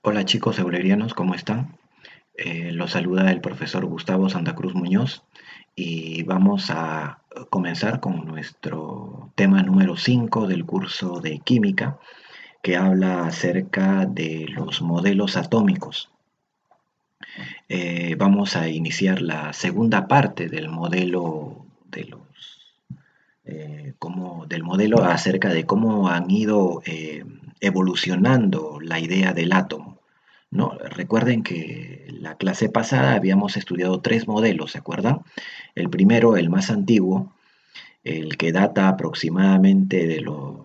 Hola chicos eulerianos, ¿cómo están? Los saluda el profesor Gustavo Santa Cruz Muñoz y vamos a comenzar con nuestro tema número 5 del curso de química que habla acerca de los modelos atómicos. Vamos a iniciar la segunda parte del modelo del modelo acerca de cómo han ido evolucionando la idea del átomo. ¿No? Recuerden que la clase pasada habíamos estudiado tres modelos, ¿se acuerdan? El primero, el más antiguo, el que data aproximadamente de los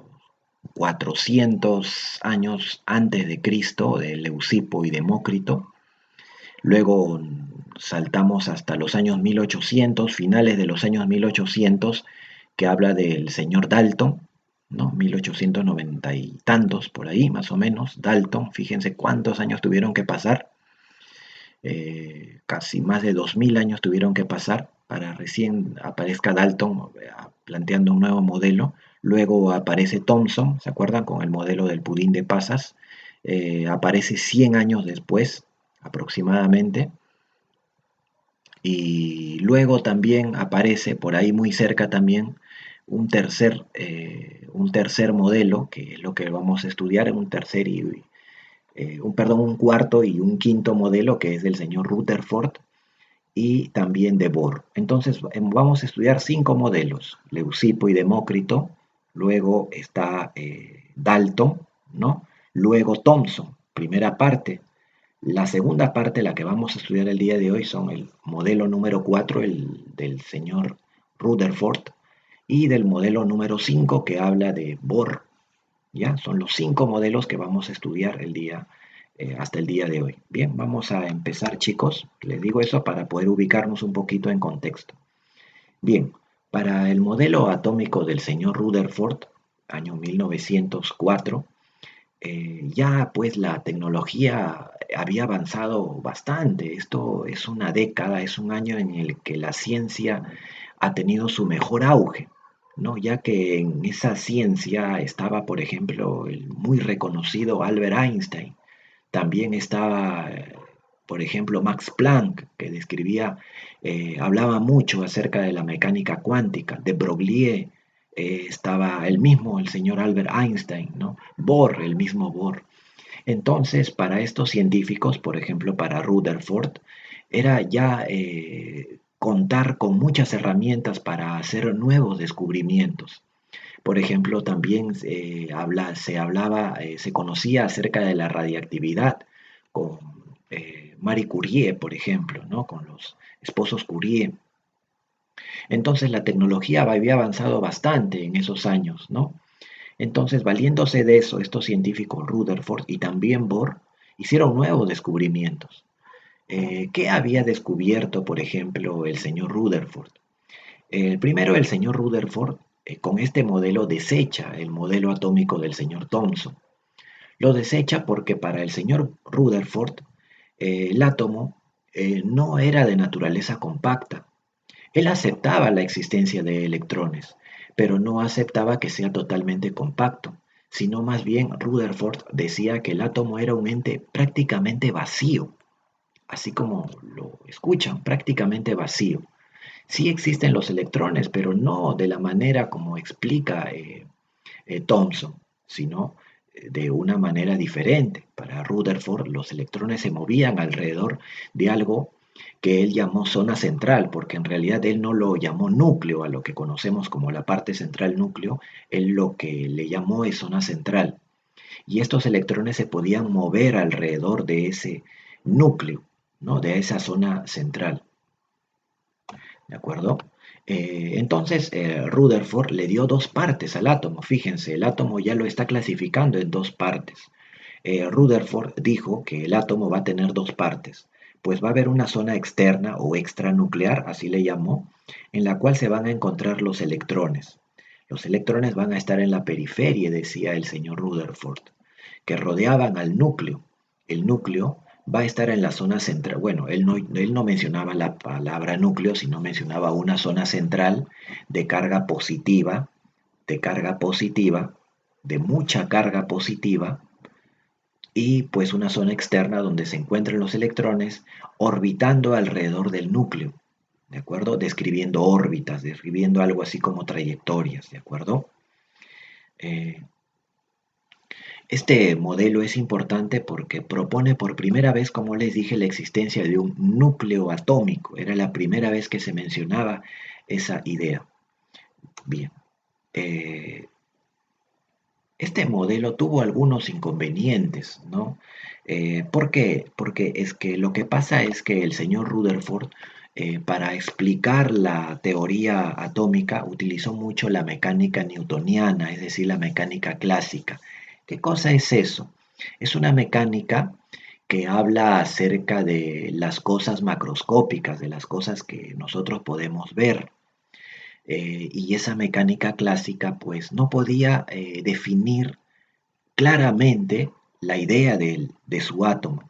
400 años antes de Cristo, de Leucipo y Demócrito. Luego saltamos hasta los años 1800, finales de los años 1800, que habla del señor Dalton, ¿no? 1890 y tantos por ahí, más o menos. Dalton, fíjense cuántos años tuvieron que pasar, casi más de 2000 años tuvieron que pasar para recién aparezca Dalton planteando un nuevo modelo. Luego aparece Thomson, ¿se acuerdan? Con el modelo del pudín de pasas. Aparece 100 años después, aproximadamente. Y luego también aparece por ahí muy cerca también un tercer modelo, que es lo que vamos a estudiar, un cuarto y un quinto modelo, que es del señor Rutherford y también de Bohr. Entonces vamos a estudiar cinco modelos: Leucipo y Demócrito, luego está Dalton, ¿no? Luego Thomson, primera parte. La segunda parte, la que vamos a estudiar el día de hoy, son el modelo número 4, el del señor Rutherford, y del modelo número 5, que habla de Bohr. ¿Ya? Son los cinco modelos que vamos a estudiar hasta el día de hoy. Bien, vamos a empezar, chicos. Les digo eso para poder ubicarnos un poquito en contexto. Bien, para el modelo atómico del señor Rutherford, año 1904, ya pues la tecnología había avanzado bastante. Esto es una década, es un año en el que la ciencia ha tenido su mejor auge, ¿no? Ya que en esa ciencia estaba, por ejemplo, el muy reconocido Albert Einstein. También estaba, por ejemplo, Max Planck, que hablaba mucho acerca de la mecánica cuántica. De Broglie, estaba el mismo, el señor Albert Einstein, ¿no? Bohr, el mismo Bohr. Entonces, para estos científicos, por ejemplo, para Rutherford, era ya contar con muchas herramientas para hacer nuevos descubrimientos. Por ejemplo, también se conocía acerca de la radiactividad con Marie Curie, por ejemplo, ¿no? Con los esposos Curie. Entonces, la tecnología había avanzado bastante en esos años, ¿no? Entonces, valiéndose de eso, estos científicos Rutherford y también Bohr hicieron nuevos descubrimientos. ¿Qué había descubierto, por ejemplo, el señor Rutherford? Primero, el señor Rutherford, con este modelo, desecha el modelo atómico del señor Thomson. Lo desecha porque para el señor Rutherford el átomo no era de naturaleza compacta. Él aceptaba la existencia de electrones, pero no aceptaba que sea totalmente compacto, sino más bien Rutherford decía que el átomo era un ente prácticamente vacío, así como lo escuchan, prácticamente vacío. Sí existen los electrones, pero no de la manera como explica Thomson, sino de una manera diferente. Para Rutherford, los electrones se movían alrededor de algo que él llamó zona central, porque en realidad él no lo llamó núcleo, a lo que conocemos como la parte central núcleo, él lo que le llamó es zona central. Y estos electrones se podían mover alrededor de ese núcleo, ¿no? De esa zona central. ¿De acuerdo? Entonces, Rutherford le dio dos partes al átomo. Fíjense, el átomo ya lo está clasificando en dos partes. Rutherford dijo que el átomo va a tener dos partes. Pues va a haber una zona externa o extranuclear, así le llamó, en la cual se van a encontrar los electrones. Los electrones van a estar en la periferia, decía el señor Rutherford, que rodeaban al núcleo. El núcleo va a estar en la zona central. Bueno, él no mencionaba la palabra núcleo, sino mencionaba una zona central de carga positiva, de carga positiva, de mucha carga positiva, y pues una zona externa donde se encuentran los electrones orbitando alrededor del núcleo, ¿de acuerdo? Describiendo órbitas, describiendo algo así como trayectorias, ¿de acuerdo? Eh, Este modelo es importante porque propone por primera vez, como les dije, la existencia de un núcleo atómico. Era la primera vez que se mencionaba esa idea. Bien, eh, este modelo tuvo algunos inconvenientes, ¿no? ¿Por qué? Porque es que lo que pasa es que el señor Rutherford, para explicar la teoría atómica, utilizó mucho la mecánica newtoniana, es decir, la mecánica clásica. ¿Qué cosa es eso? Es una mecánica que habla acerca de las cosas macroscópicas, de las cosas que nosotros podemos ver. Y esa mecánica clásica pues no podía definir claramente la idea de su átomo.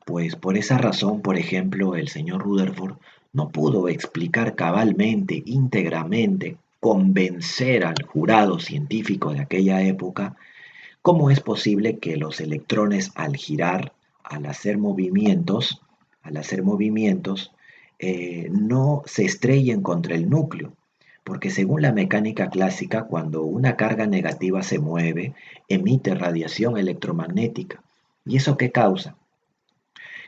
Pues por esa razón, por ejemplo, el señor Rutherford no pudo explicar cabalmente, íntegramente, convencer al jurado científico de aquella época cómo es posible que los electrones al girar, al hacer movimientos, no se estrellen contra el núcleo. Porque según la mecánica clásica, cuando una carga negativa se mueve, emite radiación electromagnética. ¿Y eso qué causa?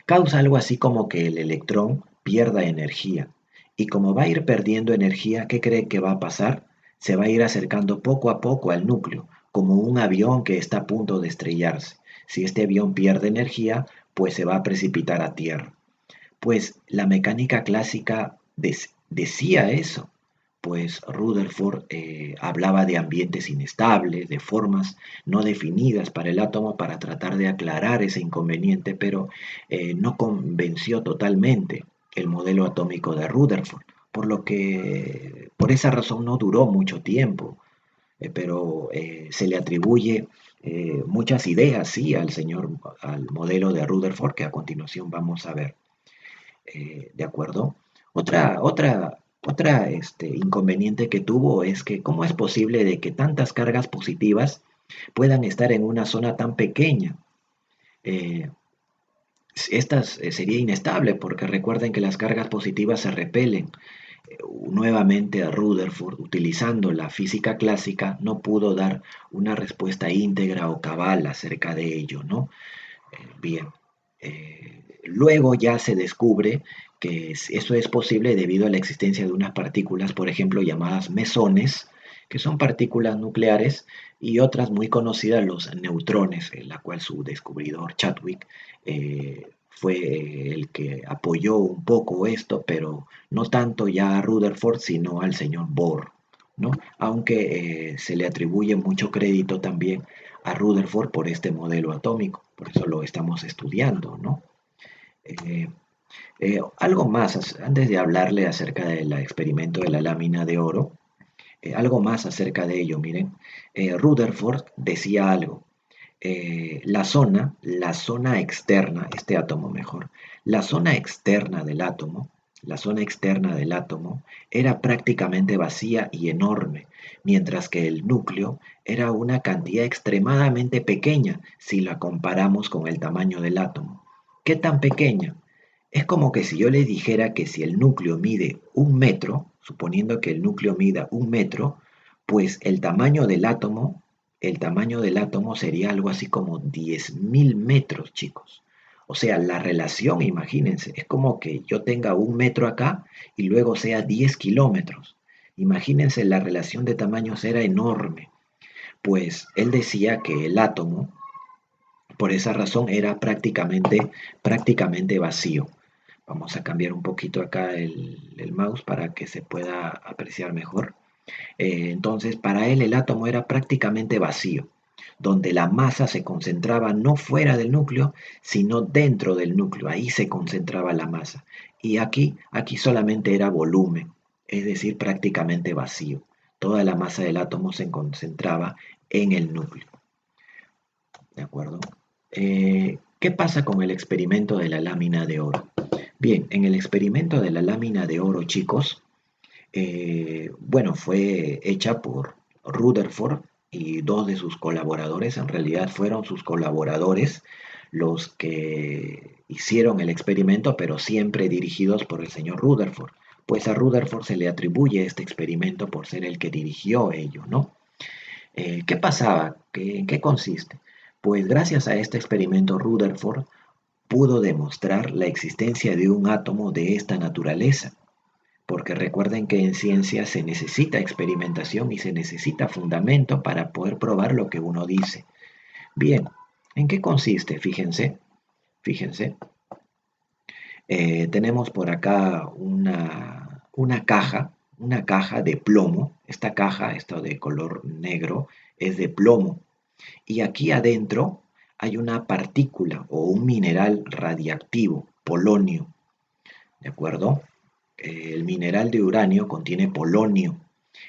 Causa algo así como que el electrón pierda energía. Y como va a ir perdiendo energía, ¿qué cree que va a pasar? Se va a ir acercando poco a poco al núcleo, como un avión que está a punto de estrellarse. Si este avión pierde energía, pues se va a precipitar a tierra. Pues la mecánica clásica decía eso, pues Rutherford hablaba de ambientes inestables, de formas no definidas para el átomo para tratar de aclarar ese inconveniente, pero no convenció totalmente el modelo atómico de Rutherford, por lo que por esa razón no duró mucho tiempo, pero se le atribuye muchas ideas, sí, al modelo de Rutherford, que a continuación vamos a ver. ¿De acuerdo? Otra inconveniente que tuvo es que cómo es posible de que tantas cargas positivas puedan estar en una zona tan pequeña. Eh, Estas sería inestable porque recuerden que las cargas positivas se repelen. Nuevamente a Rutherford, utilizando la física clásica, no pudo dar una respuesta íntegra o cabal acerca de ello, ¿no? Bien. Luego ya se descubre que eso es posible debido a la existencia de unas partículas, por ejemplo, llamadas mesones, que son partículas nucleares, y otras muy conocidas, los neutrones, en la cual su descubridor Chadwick fue el que apoyó un poco esto, pero no tanto ya a Rutherford, sino al señor Bohr, ¿no? Aunque se le atribuye mucho crédito también a Rutherford por este modelo atómico, por eso lo estamos estudiando, ¿no? Eh, Algo más, antes de hablarle acerca del experimento de la lámina de oro, algo más acerca de ello, miren, Rutherford decía algo, la zona externa, este átomo mejor, la zona externa del átomo, la zona externa del átomo era prácticamente vacía y enorme, mientras que el núcleo era una cantidad extremadamente pequeña si la comparamos con el tamaño del átomo. ¿Qué tan pequeña? Es como que si yo les dijera que si el núcleo mide 1 metro, suponiendo que el núcleo mida 1 metro, pues el tamaño del átomo sería algo así como 10.000 metros, chicos. O sea, la relación, imagínense, es como que yo tenga 1 metro acá y luego sea 10 kilómetros. Imagínense, la relación de tamaños era enorme. Pues él decía que el átomo, por esa razón, era prácticamente vacío. Vamos a cambiar un poquito acá el mouse para que se pueda apreciar mejor. Entonces, para él el átomo era prácticamente vacío, donde la masa se concentraba no fuera del núcleo, sino dentro del núcleo. Ahí se concentraba la masa. Y aquí solamente era volumen, es decir, prácticamente vacío. Toda la masa del átomo se concentraba en el núcleo. ¿De acuerdo? ¿Qué pasa con el experimento de la lámina de oro? Bien, en el experimento de la lámina de oro, chicos, bueno, fue hecha por Rutherford, y dos de sus colaboradores, en realidad fueron sus colaboradores los que hicieron el experimento, pero siempre dirigidos por el señor Rutherford, pues a Rutherford se le atribuye este experimento por ser el que dirigió ello, ¿no? ¿Qué pasaba? ¿En qué consiste? Pues gracias a este experimento Rutherford pudo demostrar la existencia de un átomo de esta naturaleza, porque recuerden que en ciencia se necesita experimentación y se necesita fundamento para poder probar lo que uno dice. Bien, ¿en qué consiste? Fíjense, tenemos por acá una caja de plomo. Esta caja, esto de color negro, es de plomo. Y aquí adentro hay una partícula o un mineral radiactivo, polonio, ¿de acuerdo? El mineral de uranio contiene polonio.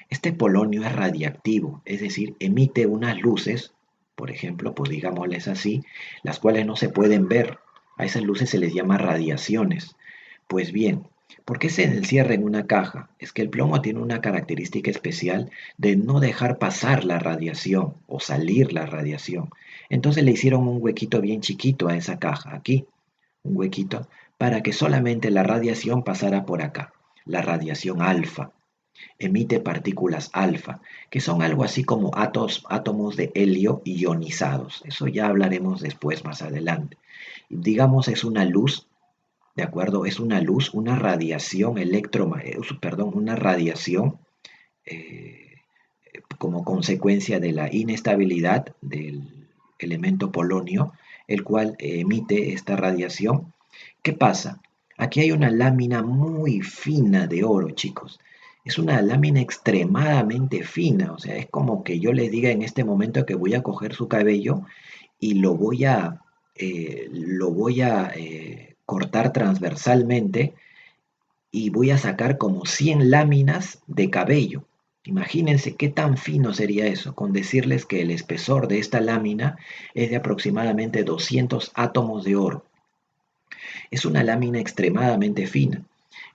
Este polonio es radiactivo, es decir, emite unas luces, por ejemplo, pues digámosles así, las cuales no se pueden ver. A esas luces se les llama radiaciones. Pues bien, ¿por qué se encierra en una caja? Es que el plomo tiene una característica especial de no dejar pasar la radiación o salir la radiación. Entonces le hicieron un huequito bien chiquito a esa caja, aquí, un huequito, para que solamente la radiación pasara por acá, la radiación alfa. Emite partículas alfa, que son algo así como átomos de helio ionizados. Eso ya hablaremos después, más adelante. Digamos, es una luz, ¿de acuerdo? Es una luz, una radiación perdón, una radiación eh, como consecuencia de la inestabilidad del elemento polonio, el cual emite esta radiación. ¿Qué pasa? Aquí hay una lámina muy fina de oro, chicos. Es una lámina extremadamente fina, o sea, es como que yo les diga en este momento que voy a coger su cabello y lo voy a cortar transversalmente y voy a sacar como 100 láminas de cabello. Imagínense qué tan fino sería eso, con decirles que el espesor de esta lámina es de aproximadamente 200 átomos de oro. Es una lámina extremadamente fina.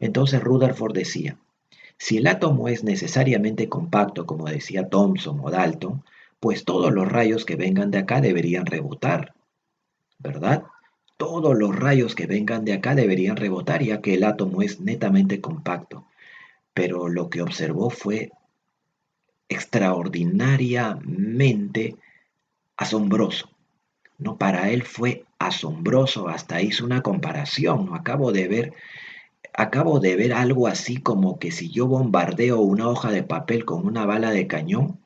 Entonces Rutherford decía, si el átomo es necesariamente compacto, como decía Thomson o Dalton, pues todos los rayos que vengan de acá deberían rebotar, ¿verdad? Todos los rayos que vengan de acá deberían rebotar, ya que el átomo es netamente compacto. Pero lo que observó fue extraordinariamente asombroso. ¿No? Para él fue asombroso, hasta hizo una comparación. ¿No? Acabo de ver algo así como que si yo bombardeo una hoja de papel con una bala de cañón,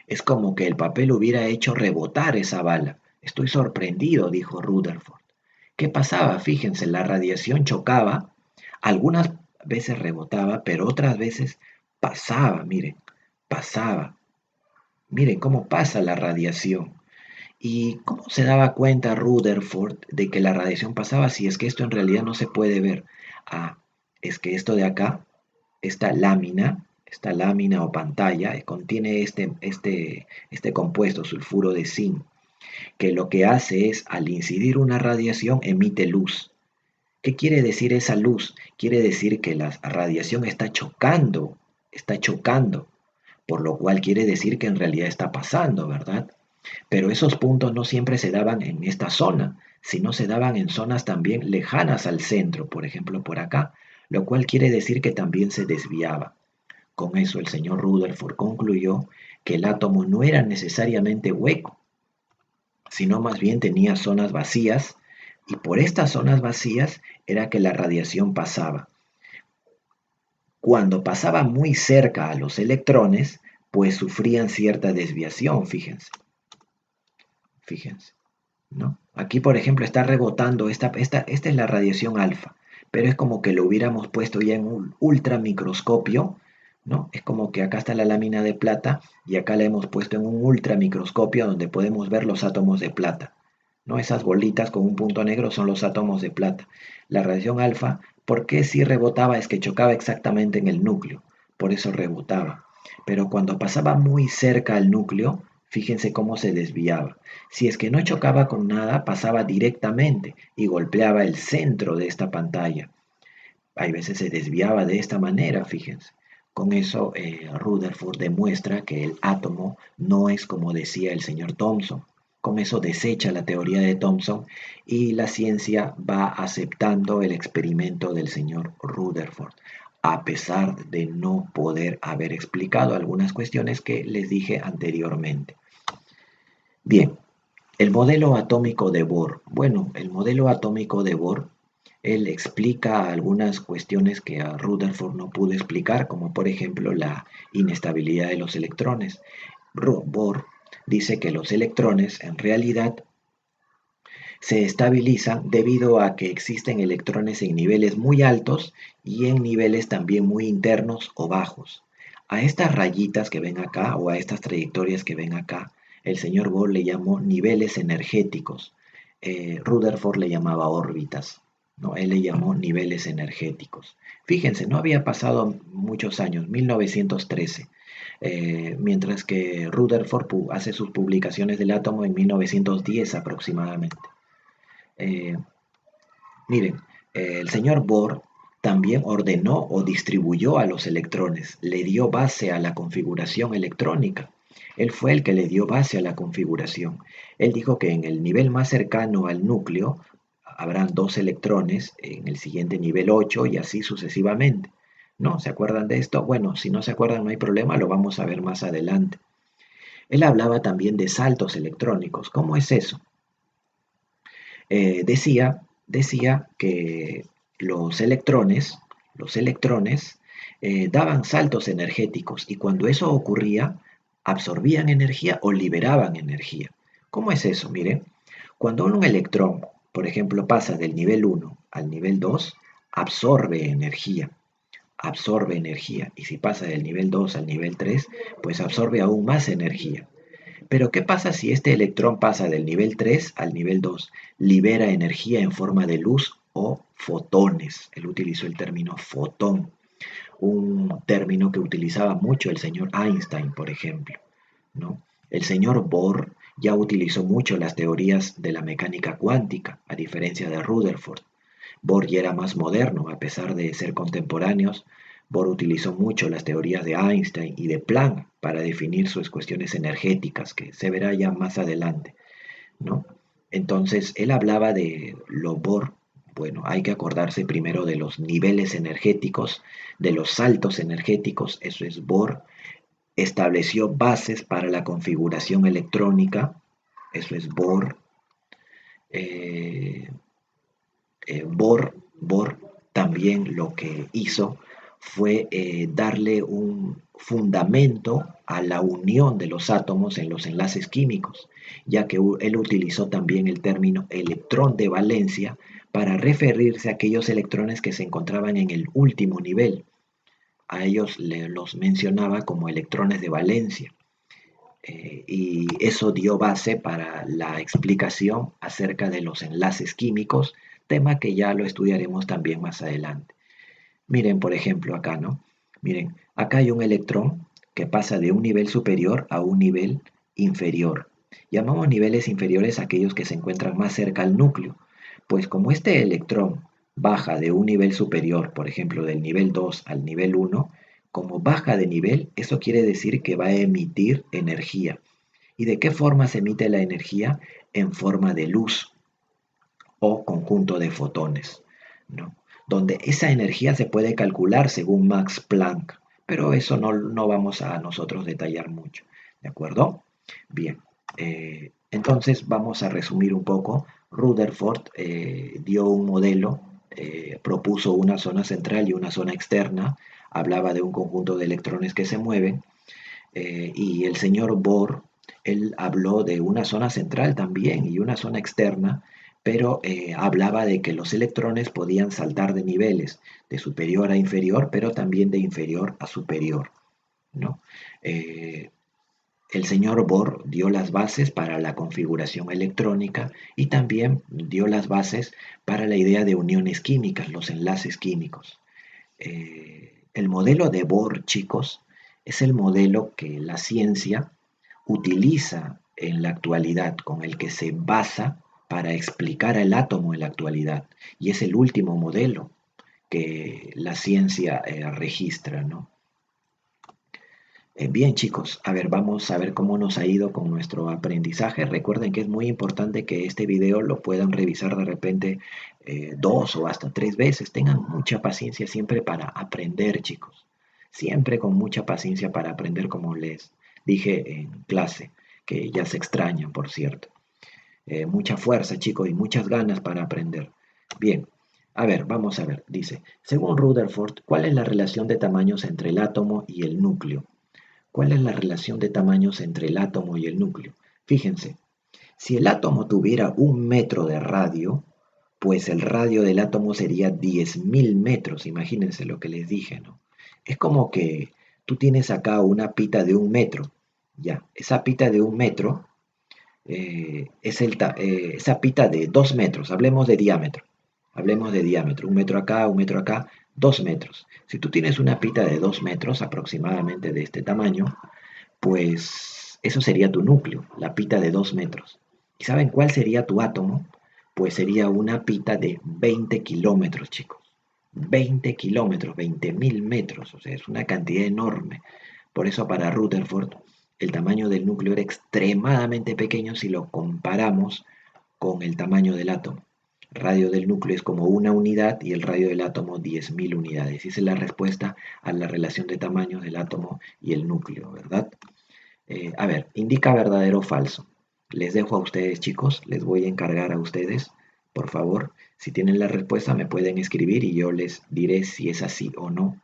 es como que el papel hubiera hecho rebotar esa bala. Estoy sorprendido, dijo Rutherford. ¿Qué pasaba? Fíjense, la radiación chocaba, algunas veces rebotaba, pero otras veces pasaba, miren, pasaba. Miren cómo pasa la radiación. ¿Y cómo se daba cuenta Rutherford de que la radiación pasaba si es que esto en realidad no se puede ver? Ah, es que esto de acá, esta lámina o pantalla, contiene este compuesto, sulfuro de zinc, que lo que hace es, al incidir una radiación, emite luz. ¿Qué quiere decir esa luz? Quiere decir que la radiación está chocando, por lo cual quiere decir que en realidad está pasando, ¿verdad? Pero esos puntos no siempre se daban en esta zona, sino se daban en zonas también lejanas al centro, por ejemplo por acá, lo cual quiere decir que también se desviaba. Con eso el señor Rutherford concluyó que el átomo no era necesariamente hueco, sino más bien tenía zonas vacías, y por estas zonas vacías era que la radiación pasaba. Cuando pasaba muy cerca a los electrones, pues sufrían cierta desviación, fíjense. ¿No? Aquí, por ejemplo, está rebotando, esta es la radiación alfa, pero es como que lo hubiéramos puesto ya en un ultramicroscopio, ¿no? Es como que acá está la lámina de plata y acá la hemos puesto en un ultramicroscopio donde podemos ver los átomos de plata, ¿no? Esas bolitas con un punto negro son los átomos de plata. La radiación alfa, ¿por qué si rebotaba? Es que chocaba exactamente en el núcleo, por eso rebotaba. Pero cuando pasaba muy cerca al núcleo, fíjense cómo se desviaba. Si es que no chocaba con nada, pasaba directamente y golpeaba el centro de esta pantalla. Hay veces se desviaba de esta manera, fíjense. Con eso, Rutherford demuestra que el átomo no es como decía el señor Thomson. Con eso desecha la teoría de Thomson y la ciencia va aceptando el experimento del señor Rutherford, a pesar de no poder haber explicado algunas cuestiones que les dije anteriormente. Bien, el modelo atómico de Bohr. Bueno, el modelo atómico de Bohr, él explica algunas cuestiones que a Rutherford no pudo explicar, como por ejemplo la inestabilidad de los electrones. Bohr dice que los electrones en realidad se estabilizan debido a que existen electrones en niveles muy altos y en niveles también muy internos o bajos. A estas rayitas que ven acá o a estas trayectorias que ven acá, el señor Bohr le llamó niveles energéticos. Rutherford le llamaba órbitas. ¿No? Él le llamó niveles energéticos. Fíjense, no había pasado muchos años, 1913, mientras que Rutherford hace sus publicaciones del átomo en 1910 aproximadamente. Eh, Miren, el señor Bohr también ordenó o distribuyó a los electrones, le dio base a la configuración electrónica. Él fue el que le dio base a la configuración. Él dijo que en el nivel más cercano al núcleo habrán 2 electrones, en el siguiente nivel 8 y así sucesivamente. ¿No? ¿Se acuerdan de esto? Bueno, si no se acuerdan no hay problema, lo vamos a ver más adelante. Él hablaba también de saltos electrónicos. ¿Cómo es eso? Decía que los electrones daban saltos energéticos y cuando eso ocurría, absorbían energía o liberaban energía. ¿Cómo es eso? Mire, cuando un electrón, por ejemplo, pasa del nivel 1 al nivel 2, absorbe energía, y si pasa del nivel 2 al nivel 3, pues absorbe aún más energía. Pero ¿qué pasa si este electrón pasa del nivel 3 al nivel 2? Libera energía en forma de luz o fotones. Él utilizó el término fotón, un término que utilizaba mucho el señor Einstein, por ejemplo, ¿no? El señor Bohr ya utilizó mucho las teorías de la mecánica cuántica, a diferencia de Rutherford. Bohr ya era más moderno, a pesar de ser contemporáneos. Bohr utilizó mucho las teorías de Einstein y de Planck para definir sus cuestiones energéticas, que se verá ya más adelante, ¿no? Entonces, él hablaba de lo Bohr. Bueno, hay que acordarse primero de los niveles energéticos, de los saltos energéticos, eso es Bohr. Estableció bases para la configuración electrónica, eso es Bohr. Eh, Bohr también lo que hizo fue darle un fundamento a la unión de los átomos en los enlaces químicos, ya que él utilizó también el término electrón de valencia para referirse a aquellos electrones que se encontraban en el último nivel. A ellos los mencionaba como electrones de valencia. Y eso dio base para la explicación acerca de los enlaces químicos, tema que ya lo estudiaremos también más adelante. Miren, por ejemplo, acá, ¿no? Miren, acá hay un electrón que pasa de un nivel superior a un nivel inferior. Llamamos niveles inferiores a aquellos que se encuentran más cerca al núcleo, pues como este electrón baja de un nivel superior, por ejemplo, del nivel 2 al nivel 1, como baja de nivel, eso quiere decir que va a emitir energía. ¿Y de qué forma se emite la energía? En forma de luz o conjunto de fotones, ¿no? Donde esa energía se puede calcular según Max Planck, pero eso no vamos a nosotros detallar mucho, ¿de acuerdo? Bien, entonces vamos a resumir un poco. Rutherford dio un modelo, propuso una zona central y una zona externa, hablaba de un conjunto de electrones que se mueven, y el señor Bohr, él habló de una zona central también y una zona externa, pero hablaba de que los electrones podían saltar de niveles, de superior a inferior, pero también de inferior a superior, ¿no? El señor Bohr dio las bases para la configuración electrónica y también dio las bases para la idea de uniones químicas, los enlaces químicos. El modelo de Bohr, chicos, es el modelo que la ciencia utiliza en la actualidad, con el que se basa para explicar el átomo en la actualidad. Y es el último modelo que la ciencia registra, ¿no? Bien chicos, a ver, vamos a ver cómo nos ha ido con nuestro aprendizaje. Recuerden que es muy importante que este video lo puedan revisar de repente 2 o hasta 3 veces. Tengan mucha paciencia siempre para aprender, chicos. Siempre con mucha paciencia para aprender, como les dije en clase, que ya se extrañan, por cierto. Mucha fuerza, chicos, y muchas ganas para aprender. Bien, a ver, vamos a ver. Dice, según Rutherford, ¿cuál es la relación de tamaños entre el átomo y el núcleo? ¿Cuál es la relación de tamaños entre el átomo y el núcleo? Fíjense, si el átomo tuviera 1 metro de radio, pues el radio del átomo sería 10.000 metros. Imagínense lo que les dije, ¿no? Es como que tú tienes acá una pita de 1 metro. Ya, esa pita de 1 metro esa pita de 2 metros. Hablemos de diámetro. Hablemos de diámetro. 1 metro acá, 2 metros. Si tú tienes una pita de 2 metros aproximadamente de este tamaño, pues eso sería tu núcleo, la pita de 2 metros. ¿Y saben cuál sería tu átomo? Pues sería una pita de 20 kilómetros, chicos. 20 kilómetros, 20.000 metros, o sea, es una cantidad enorme. Por eso para Rutherford el tamaño del núcleo era extremadamente pequeño si lo comparamos con el tamaño del átomo. El radio del núcleo es como una unidad y el radio del átomo 10.000 unidades. Esa es la respuesta a la relación de tamaños del átomo y el núcleo, ¿verdad? A ver, indica verdadero o falso. Les dejo a ustedes, chicos, les voy a encargar a ustedes, por favor, si tienen la respuesta me pueden escribir y yo les diré si es así o no.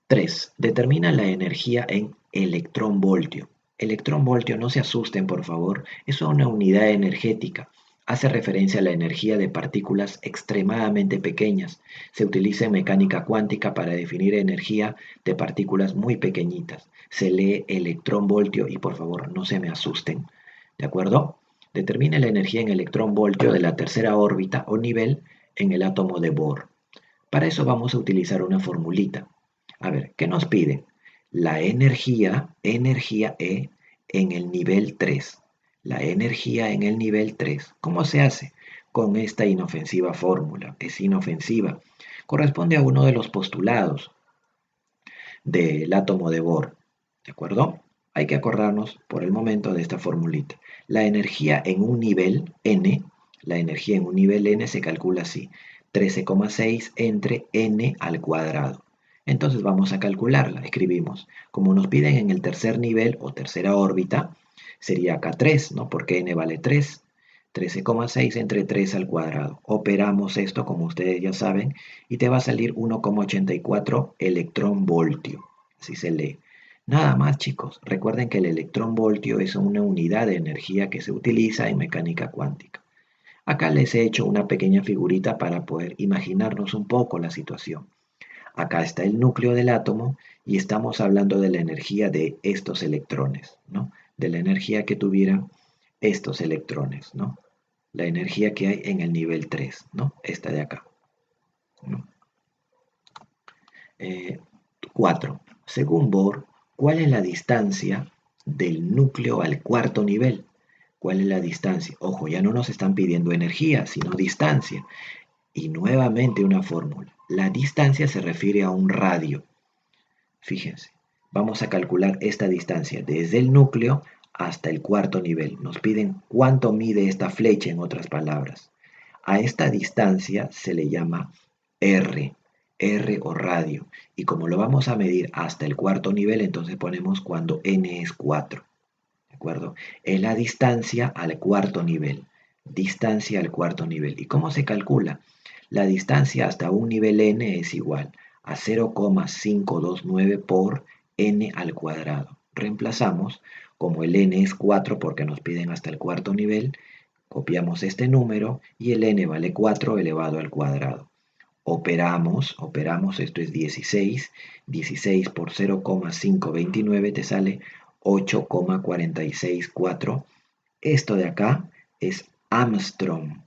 3. Determina la energía en electronvoltio. Electronvoltio, no se asusten, por favor, es una unidad energética. Hace referencia a la energía de partículas extremadamente pequeñas. Se utiliza en mecánica cuántica para definir energía de partículas muy pequeñitas. Se lee electronvoltio y por favor no se me asusten. ¿De acuerdo? Determina la energía en electronvoltio de la tercera órbita o nivel en el átomo de Bohr. Para eso vamos a utilizar una formulita. A ver, ¿qué nos piden? La energía E en el nivel 3. La energía en el nivel 3. ¿Cómo se hace? Con esta inofensiva fórmula. Es inofensiva. Corresponde a uno de los postulados del átomo de Bohr. ¿De acuerdo? Hay que acordarnos por el momento de esta formulita. La energía en un nivel n, la energía en un nivel n se calcula así. 13,6 entre n al cuadrado. Entonces vamos a calcularla. Escribimos, como nos piden en el tercer nivel o tercera órbita, sería acá 3, ¿no? Porque n vale 3. 13,6 entre 3 al cuadrado. Operamos esto, como ustedes ya saben, y te va a salir 1,84 electronvoltio. Así se lee. Nada más, chicos. Recuerden que el electronvoltio es una unidad de energía que se utiliza en mecánica cuántica. Acá les he hecho una pequeña figurita para poder imaginarnos un poco la situación. Acá está el núcleo del átomo y estamos hablando de la energía de estos electrones, ¿no? De la energía que tuvieran estos electrones, ¿no? La energía que hay en el nivel 3, ¿no? Esta de acá, ¿no? 4. Según Bohr, ¿cuál es la distancia del núcleo al cuarto nivel? ¿Cuál es la distancia? Ojo, ya no nos están pidiendo energía, sino distancia. Y nuevamente una fórmula. La distancia se refiere a un radio. Fíjense, vamos a calcular esta distancia desde el núcleo hasta el cuarto nivel. Nos piden cuánto mide esta flecha, en otras palabras. A esta distancia se le llama R, R o radio. Y como lo vamos a medir hasta el cuarto nivel, entonces ponemos cuando n es 4. ¿De acuerdo? Es la distancia al cuarto nivel. Distancia al cuarto nivel. ¿Y cómo se calcula? La distancia hasta un nivel n es igual a 0,529 por n al cuadrado. Reemplazamos, como el n es 4 porque nos piden hasta el cuarto nivel, copiamos este número y el n vale 4 elevado al cuadrado. Operamos, esto es 16, 16 por 0,529 te sale 8,464. Esto de acá es Armstrong.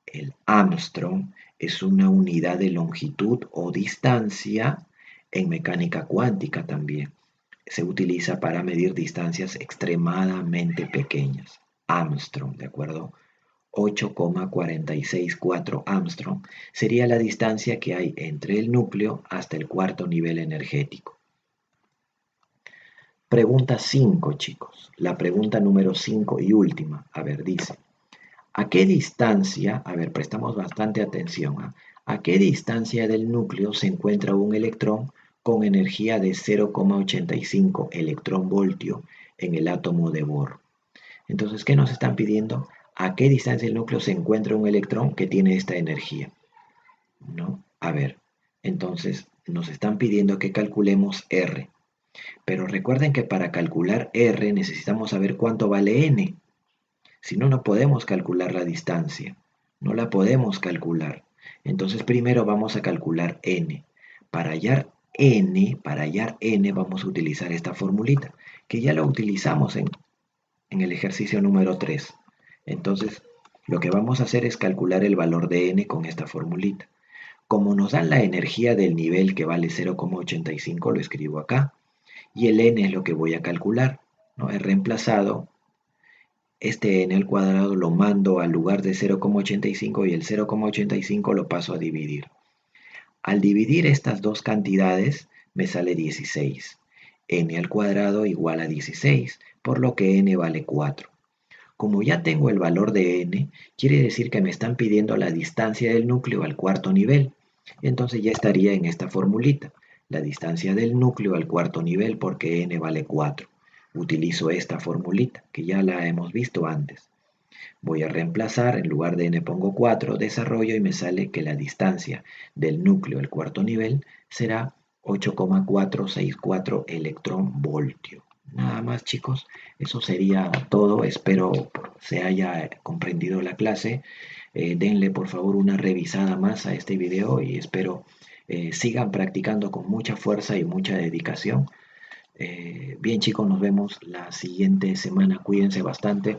El Armstrong es una unidad de longitud o distancia en mecánica cuántica también. Se utiliza para medir distancias extremadamente pequeñas. Armstrong, ¿de acuerdo? 8,464 Armstrong sería la distancia que hay entre el núcleo hasta el cuarto nivel energético. Pregunta 5, chicos. La pregunta número 5 y última. A ver, dice, ¿a qué distancia, a ver, prestamos bastante atención, ¿a qué distancia del núcleo se encuentra un electrón con energía de 0,85 electronvoltio en el átomo de Bohr? Entonces, ¿qué nos están pidiendo? ¿A qué distancia del núcleo se encuentra un electrón que tiene esta energía? ¿No? A ver, entonces nos están pidiendo que calculemos R. Pero recuerden que para calcular R necesitamos saber cuánto vale N. Si no, no podemos calcular la distancia. No la podemos calcular. Entonces primero vamos a calcular N. Para hallar N vamos a utilizar esta formulita, que ya la utilizamos en el ejercicio número 3. Entonces, lo que vamos a hacer es calcular el valor de N con esta formulita. Como nos dan la energía del nivel que vale 0,85, lo escribo acá. Y el N es lo que voy a calcular, ¿no? He reemplazado este N al cuadrado, lo mando al lugar de 0,85 y el 0,85 lo paso a dividir. Al dividir estas dos cantidades me sale 16. N al cuadrado igual a 16, por lo que N vale 4. Como ya tengo el valor de N, quiere decir que me están pidiendo la distancia del núcleo al cuarto nivel. Entonces ya estaría en esta formulita. La distancia del núcleo al cuarto nivel porque N vale 4. Utilizo esta formulita, que ya la hemos visto antes. Voy a reemplazar, en lugar de N pongo 4, desarrollo y me sale que la distancia del núcleo al cuarto nivel será 8,464 electronvoltio. Nada más, chicos, eso sería todo. Espero se haya comprendido la clase. Denle por favor una revisada más a este video y espero sigan practicando con mucha fuerza y mucha dedicación. Bien, chicos, nos vemos la siguiente semana. Cuídense bastante.